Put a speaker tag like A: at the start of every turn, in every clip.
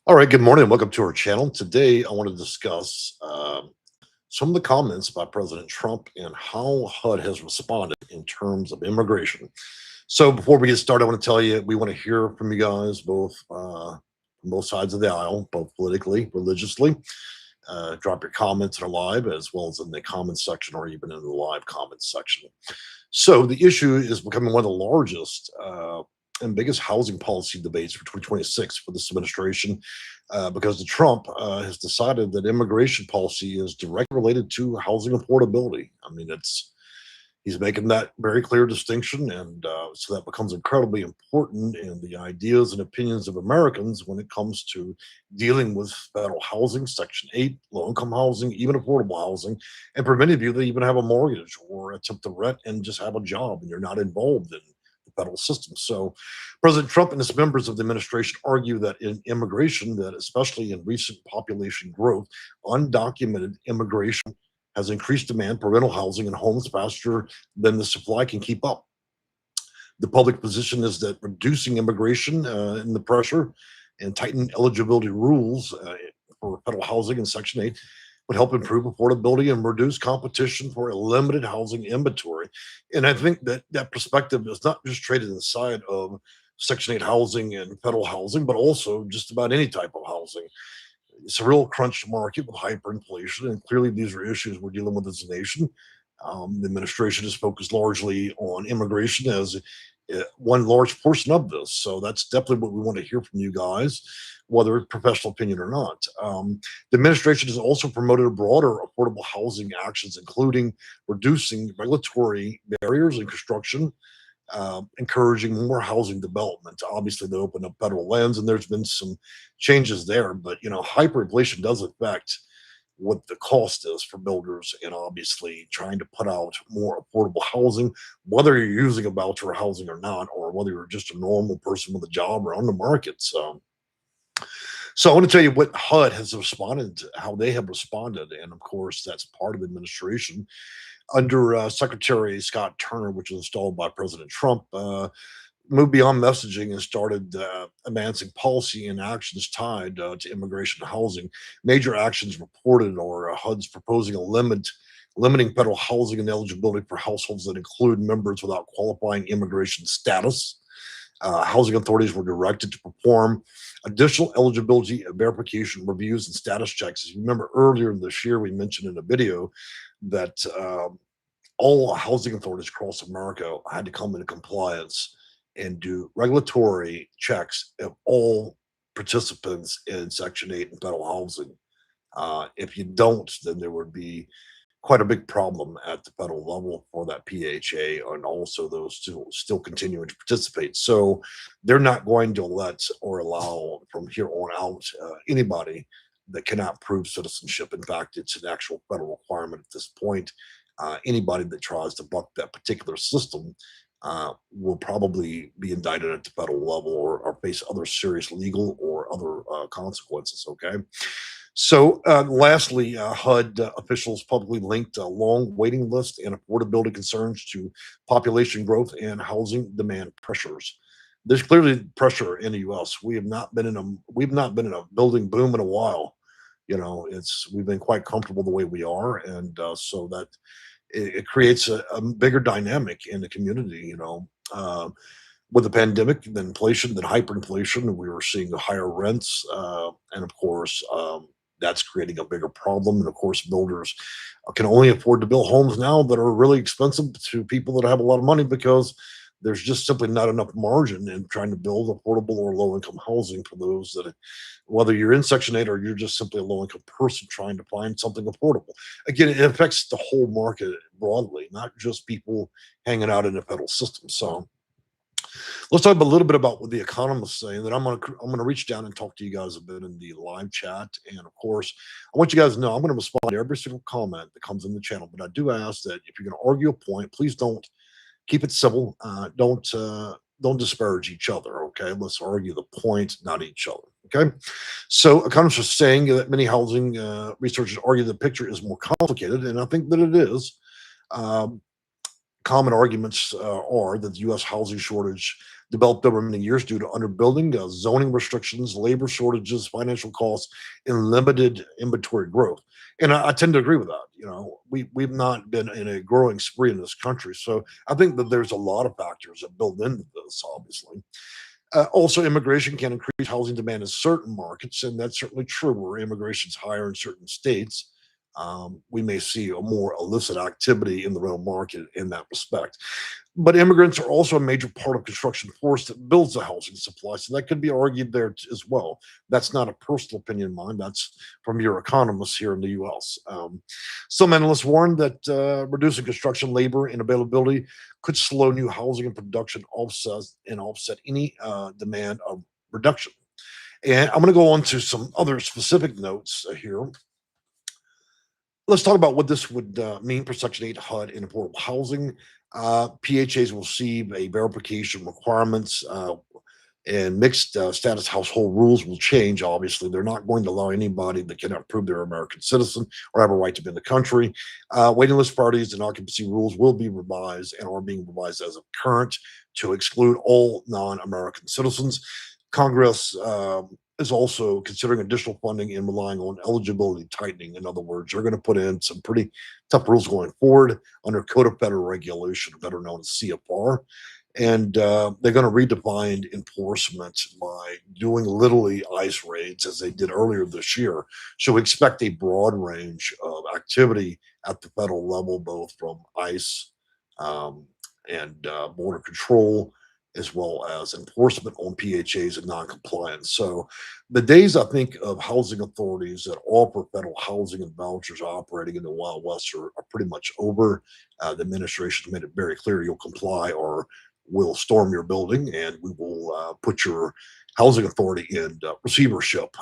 A: All right, good morning and welcome to our channel. Today, I want to discuss some of the comments by President Trump and how HUD has responded in terms of immigration. So, before we get started, I want to tell you we want to hear from you guys, from both sides of the aisle, both politically, religiously. Drop your comments in our live as well as in the comments section or even in the live comments section. So the issue is becoming one of the largest and biggest housing policy debates for 2026 for this administration because the Trump has decided that immigration policy is directly related to housing affordability. I mean, he's making that very clear distinction, and so that becomes incredibly important in the ideas and opinions of Americans when it comes to dealing with federal housing, Section 8, low income housing, even affordable housing. And for many of you, they even have a mortgage or attempt to rent and just have a job, and you're not involved in the federal system. So, President Trump and his members of the administration argue that in immigration, that especially in recent population growth, undocumented immigration has increased demand for rental housing and homes faster than the supply can keep up. The public position is that reducing immigration and the pressure and tightened eligibility rules for federal housing in Section 8 would help improve affordability and reduce competition for a limited housing inventory. And I think that that perspective is not just traded inside of Section 8 housing and federal housing, but also just about any type of housing. It's a real crunch market with hyperinflation, and clearly these are issues we're dealing with as a nation. The administration is focused largely on immigration as one large portion of this. So that's definitely what we want to hear from you guys, whether it's professional opinion or not. The administration has also promoted a broader affordable housing actions, including reducing regulatory barriers in construction, encouraging more housing development. Obviously, they opened up federal lands, and there's been some changes there. But hyperinflation does affect what the cost is for builders, and obviously trying to put out more affordable housing, whether you're using a voucher housing or not, or whether you're just a normal person with a job or on the market. So I want to tell you what HUD has responded to, how they have responded, and of course that's part of the administration under Secretary Scott Turner, which was installed by President Trump, moved beyond messaging and started advancing policy and actions tied to immigration and housing. Major actions reported are HUD's proposing limiting federal housing and eligibility for households that include members without qualifying immigration status. Housing authorities were directed to perform additional eligibility verification reviews and status checks. As you remember earlier this year, we mentioned in a video that all housing authorities across America had to come into compliance and do regulatory checks of all participants in Section 8 and federal housing. If you don't, then there would be quite a big problem at the federal level for that PHA and also those still continuing to participate. So they're not going to let or allow from here on out anybody that cannot prove citizenship. In fact, it's an actual federal requirement at this point. Anybody that tries to buck that particular system will probably be indicted at the federal level or face other serious legal or other consequences. Okay. So, lastly, HUD officials publicly linked a long waiting list and affordability concerns to population growth and housing demand pressures. There's clearly pressure in the U.S. We've not been in a building boom in a while. It's we've been quite comfortable the way we are, and so that it creates a bigger dynamic in the community. With the pandemic, then inflation, then hyperinflation, we were seeing higher rents, and of course, that's creating a bigger problem. And of course, builders can only afford to build homes now that are really expensive to people that have a lot of money because there's just simply not enough margin in trying to build affordable or low income housing for those that, whether you're in Section 8 or you're just simply a low income person trying to find something affordable. Again, it affects the whole market broadly, not just people hanging out in the federal system. So, let's talk a little bit about what the economists say, and then I'm gonna reach down and talk to you guys a bit in the live chat. And of course, I want you guys to know I'm gonna respond to every single comment that comes in the channel. But I do ask that if you're gonna argue a point, please don't keep it civil. Don't disparage each other. Okay, let's argue the point, not each other. Okay, so economists are saying that many housing researchers argue the picture is more complicated, and I think that it is. Um, Common arguments are that the U.S. housing shortage developed over many years due to underbuilding, zoning restrictions, labor shortages, financial costs, and limited inventory growth. And I tend to agree with that. We've not been in a growing spree in this country, so I think that there's a lot of factors that build into this. Obviously, also, immigration can increase housing demand in certain markets, and that's certainly true. Where immigration is higher in certain states, we may see a more illicit activity in the rental market in that respect. But immigrants are also a major part of construction force that builds the housing supply, so that could be argued there as well. That's not a personal opinion of mine. That's from your economists here in the U.S. Some analysts warn that reducing construction labor and availability could slow new housing and production offset any demand of reduction. And I'm going to go on to some other specific notes here. Let's talk about what this would mean for Section 8 HUD in affordable housing. PHAs will receive a verification requirements, and mixed status household rules will change. Obviously, they're not going to allow anybody that cannot prove they're an American citizen or have a right to be in the country. Waiting list parties and occupancy rules will be revised and are being revised as of current to exclude all non-American citizens. Congress is also considering additional funding and relying on eligibility tightening. In other words, they're going to put in some pretty tough rules going forward under Code of Federal Regulation, better known as CFR. And they're going to redefine enforcement by doing literally ICE raids as they did earlier this year. So we expect a broad range of activity at the federal level, both from ICE and border control, as well as enforcement on PHAs and noncompliance. So the days, I think, of housing authorities that offer federal housing and vouchers operating in the Wild West are pretty much over. The administration has made it very clear you'll comply or we'll storm your building and we will put your housing authority in receivership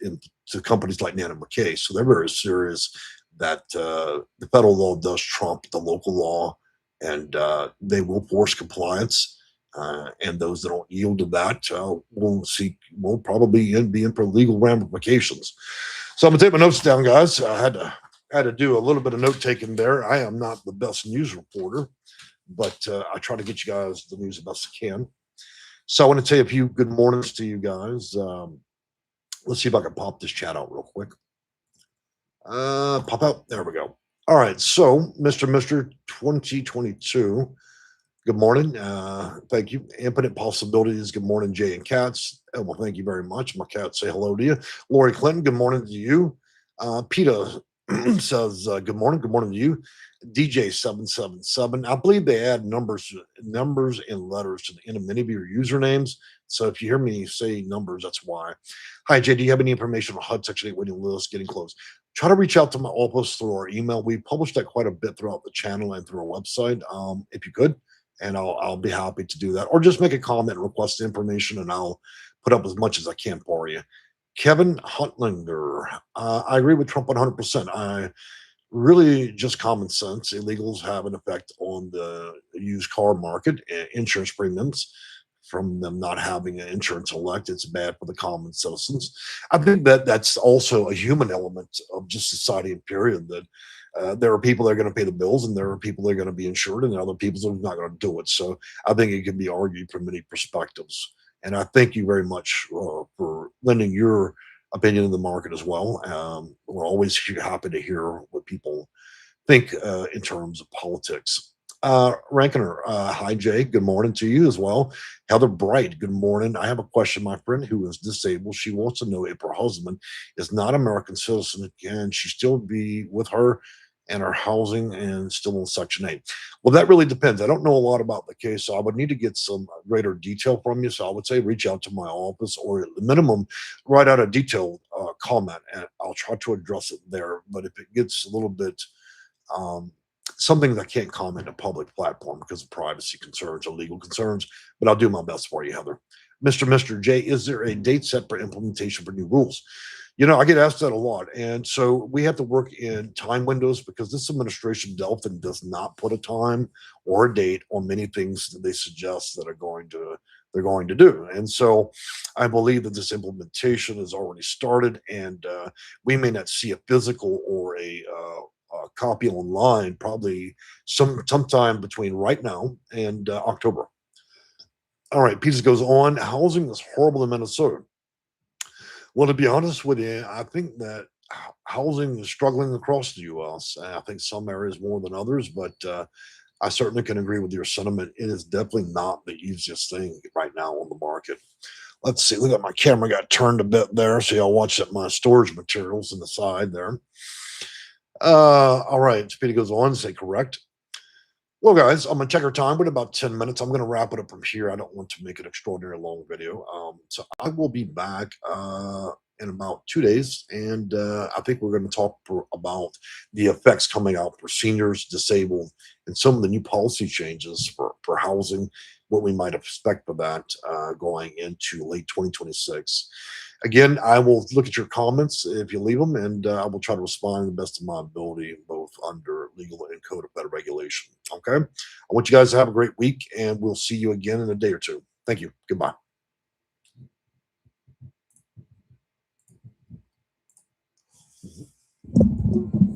A: into companies like Nana McKay. So they're very serious that the federal law does trump the local law, and they will force compliance. And those that don't yield to that will probably be in for legal ramifications. So I'm gonna take my notes down, guys. I had to do a little bit of note taking there. I am not the best news reporter, but I try to get you guys the news the best I can. So I want to tell you a few good mornings to you guys. Let's see if I can pop this chat out real quick. Pop out. There we go. All right. So, Mr. 2022. Good morning. Thank you. Infinite possibilities. Good morning, Jay and Cats. Well, thank you very much. My cats say hello to you. Lori Clinton. Good morning to you. PETA says good morning. Good morning to you. DJ777. I believe they add numbers and letters to the end of many of your usernames. So if you hear me say numbers, that's why. Hi, Jay. Do you have any information on HUD Section 8 waiting list getting close? Try to reach out to my office through our email. We publish that quite a bit throughout the channel and through our website. If you could, and I'll be happy to do that. Or just make a comment and request the information, and I'll put up as much as I can for you. Kevin Huntlinger. I agree with Trump 100%. I really just common sense. Illegals have an effect on the used car market, insurance premiums from them not having an insurance elect. It's bad for the common citizens. I think that that's also a human element of just society and period, that there are people that are going to pay the bills and there are people that are going to be insured and other people that are not going to do it. So I think it can be argued from many perspectives. And I thank you very much for lending your opinion in the market as well. We're always happy to hear what people think in terms of politics. Rankiner, hi Jay, good morning to you as well. Heather Bright, good morning. I have a question. My friend who is disabled, she wants to know if her husband is not American citizen, can she still be with her and her housing and still in Section 8? Well, that really depends. I don't know a lot about the case, so I would need to get some greater detail from you. So I would say reach out to my office, or at the minimum, write out a detailed comment, and I'll try to address it there. But if it gets a little bit something that I can't comment on a public platform because of privacy concerns or legal concerns, but I'll do my best for you, Heather. Mr. J, is there a date set for implementation for new rules? I get asked that a lot. And so we have to work in time windows because this administration, Delphin, does not put a time or a date on many things that they suggest that they're going to do. And so I believe that this implementation has already started, and we may not see a physical or a a copy online probably sometime between right now and October. All right, Peter goes on. Housing is horrible in Minnesota. Well, to be honest with you, I think that housing is struggling across the U.S. I think some areas more than others, but I certainly can agree with your sentiment. It is definitely not the easiest thing right now on the market. Let's see. Look at my camera got turned a bit there, so y'all watch that my storage materials in the side there. All right. Speedy goes on to say correct. Well, guys, I'm gonna check our time. We're at about 10 minutes. I'm gonna wrap it up from here. I don't want to make an extraordinary long video. So I will be back in about 2 days, and I think we're going to talk about the effects coming out for seniors, disabled, and some of the new policy changes for housing, what we might expect for that going into late 2026. Again, I will look at your comments if you leave them, and I will try to respond to the best of my ability, both under legal and code of better regulation. Okay. I want you guys to have a great week, and we'll see you again in a day or two. Thank you. Goodbye.